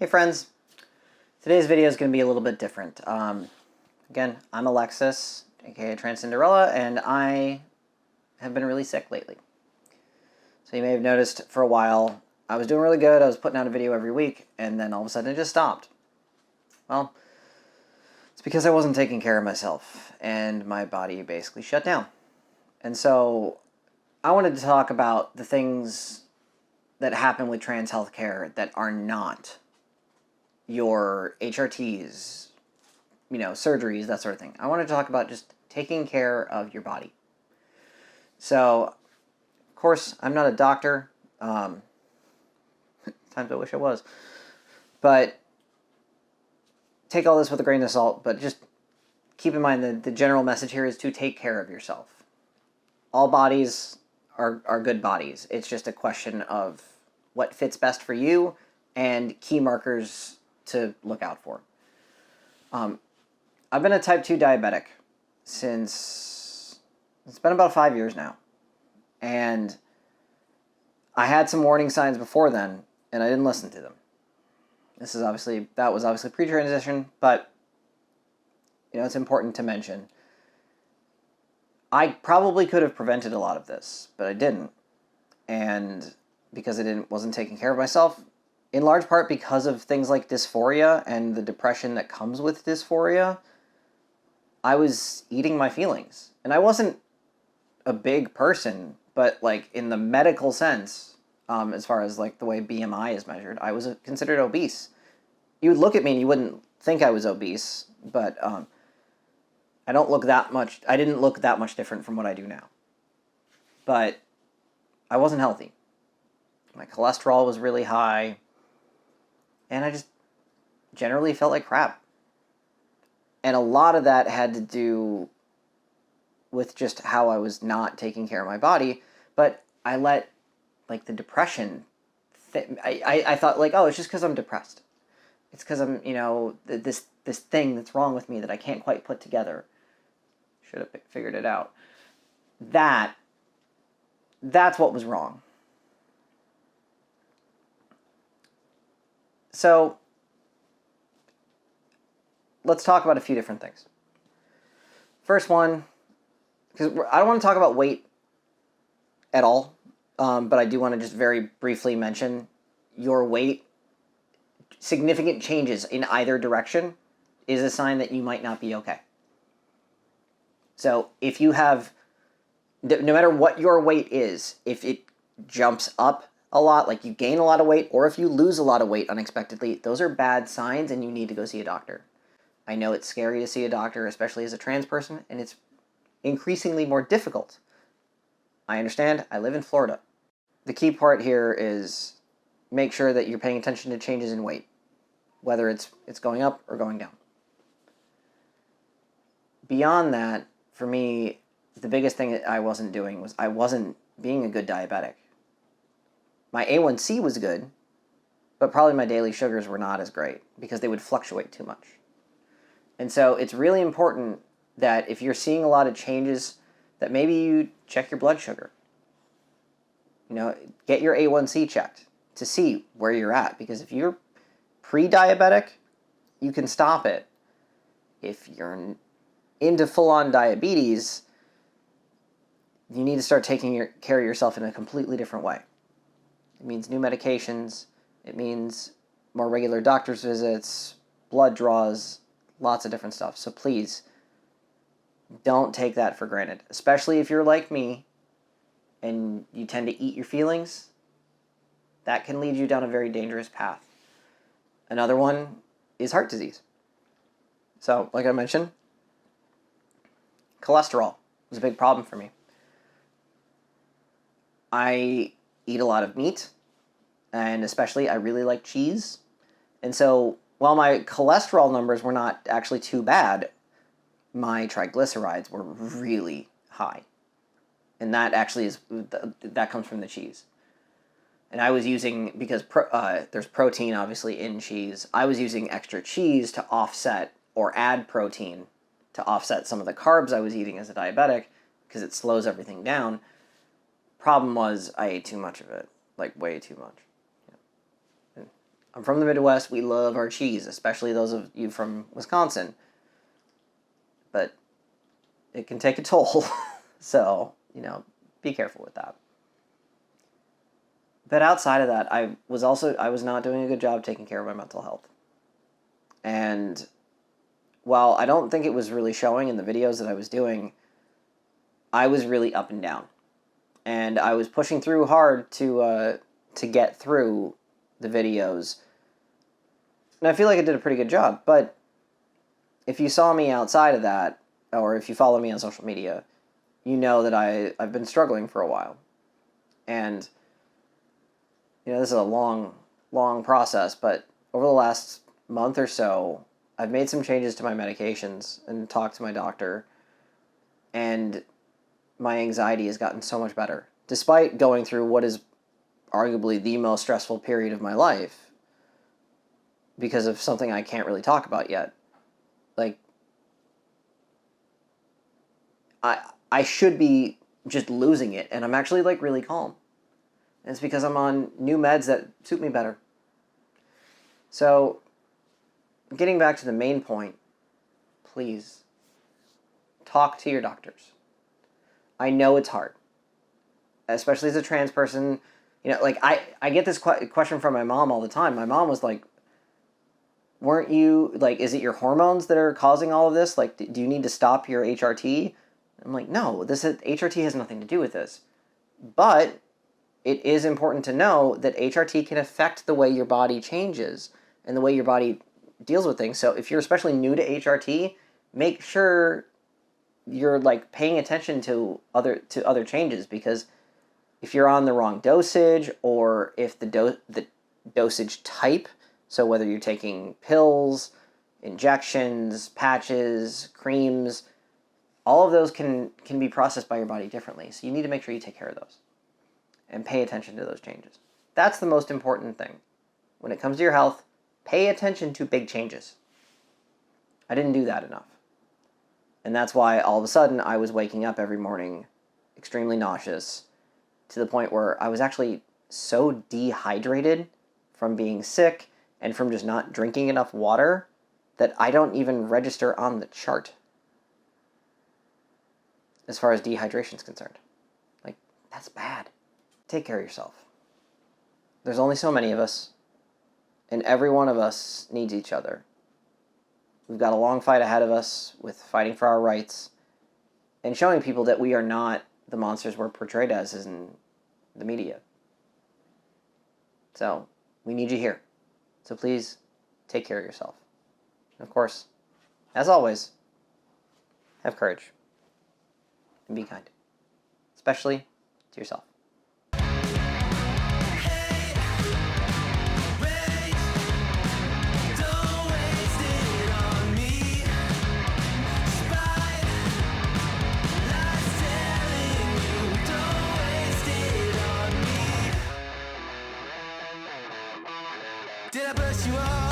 Hey friends, today's video is going to be a little bit different. Again, I'm Alexis, aka Transcenderella, and I have been really sick lately. So you may have noticed for a while I was doing really good, I was putting out a video every week, and then all of a sudden it just stopped. Well, it's because I wasn't taking care of myself, and my body basically shut down. And so I wanted to talk about the things that happen with trans healthcare that are not your HRTs, surgeries, that sort of thing. I want to talk about just taking care of your body. So, of course, I'm not a doctor. Times I wish I was. But take all this with a grain of salt, but just keep in mind that the general message here is to take care of yourself. All bodies are good bodies. It's just a question of what fits best for you and key markers to look out for. I've been a type 2 diabetic since, it's been about 5 years now. And I had some warning signs before then, and I didn't listen to them. That was obviously pre-transition, but, it's important to mention. I probably could have prevented a lot of this, but I didn't. And because I wasn't taking care of myself, in large part because of things like dysphoria and the depression that comes with dysphoria, I was eating my feelings. And I wasn't a big person, but in the medical sense, as far as the way BMI is measured, I was considered obese. You would look at me and you wouldn't think I was obese, but I didn't look that much different from what I do now. But I wasn't healthy. My cholesterol was really high. And I just generally felt like crap. And a lot of that had to do with just how I was not taking care of my body. But I let, the depression... I thought, oh, it's just because I'm depressed. It's because I'm, this thing that's wrong with me that I can't quite put together. Should have figured it out. That's what was wrong. So, let's talk about a few different things. First one, because I don't want to talk about weight at all, but I do want to just very briefly mention your weight. Significant changes in either direction is a sign that you might not be okay. So, if you have, no matter what your weight is, if it jumps up a lot, you gain a lot of weight, or if you lose a lot of weight unexpectedly, those are bad signs and you need to go see a doctor. I know it's scary to see a doctor, especially as a trans person, and it's increasingly more difficult. I understand. I live in Florida. The key part here is make sure that you're paying attention to changes in weight, whether it's going up or going down. Beyond that, for me, the biggest thing that I wasn't doing was I wasn't being a good diabetic. My A1C was good, but probably my daily sugars were not as great because they would fluctuate too much. And so it's really important that if you're seeing a lot of changes, that maybe you check your blood sugar. Get your A1C checked to see where you're at. Because if you're pre-diabetic, you can stop it. If you're into full-on diabetes, you need to start taking care of yourself in a completely different way. It means new medications. It means more regular doctor's visits, blood draws, lots of different stuff. So please, don't take that for granted. Especially if you're like me and you tend to eat your feelings. That can lead you down a very dangerous path. Another one is heart disease. So, like I mentioned, cholesterol was a big problem for me. I eat a lot of meat, and especially I really like cheese. And so, while my cholesterol numbers were not actually too bad, my triglycerides were really high. And that actually that comes from the cheese. And I was using, because there's protein obviously in cheese, I was using extra cheese to offset or add protein to offset some of the carbs I was eating as a diabetic because it slows everything down. Problem was I ate too much of it, way too much. I'm from the Midwest. We love our cheese, especially those of you from Wisconsin. But it can take a toll. So, be careful with that. But outside of that, I was not doing a good job taking care of my mental health. And while I don't think it was really showing in the videos that I was doing, I was really up and down. And I was pushing through hard to get through the videos. And I feel like I did a pretty good job. But if you saw me outside of that, or if you follow me on social media, you know that I've been struggling for a while. And, this is a long, long process, but over the last month or so, I've made some changes to my medications and talked to my doctor, and my anxiety has gotten so much better. Despite going through what is arguably the most stressful period of my life, because of something I can't really talk about yet. Like, I should be just losing it, and I'm actually, really calm. And it's because I'm on new meds that suit me better. So, getting back to the main point, please, talk to your doctors. I know it's hard, especially as a trans person. I get this question from my mom all the time. My mom was like, weren't you, is it your hormones that are causing all of this? Do you need to stop your HRT? I'm like, no, HRT has nothing to do with this. But it is important to know that HRT can affect the way your body changes and the way your body deals with things. So if you're especially new to HRT, make sure you're paying attention to other changes, because if you're on the wrong dosage, or if the dosage type, so whether you're taking pills, injections, patches, creams, all of those can be processed by your body differently. So you need to make sure you take care of those and pay attention to those changes. That's the most important thing. When it comes to your health, pay attention to big changes. I didn't do that enough. And that's why all of a sudden I was waking up every morning extremely nauseous, to the point where I was actually so dehydrated from being sick and from just not drinking enough water that I don't even register on the chart as far as dehydration is concerned. That's bad. Take care of yourself. There's only so many of us, and every one of us needs each other. We've got a long fight ahead of us with fighting for our rights and showing people that we are not the monsters we're portrayed as in the media. So, we need you here. So please, take care of yourself. And of course, as always, have courage and be kind, especially to yourself. Did I brush you off?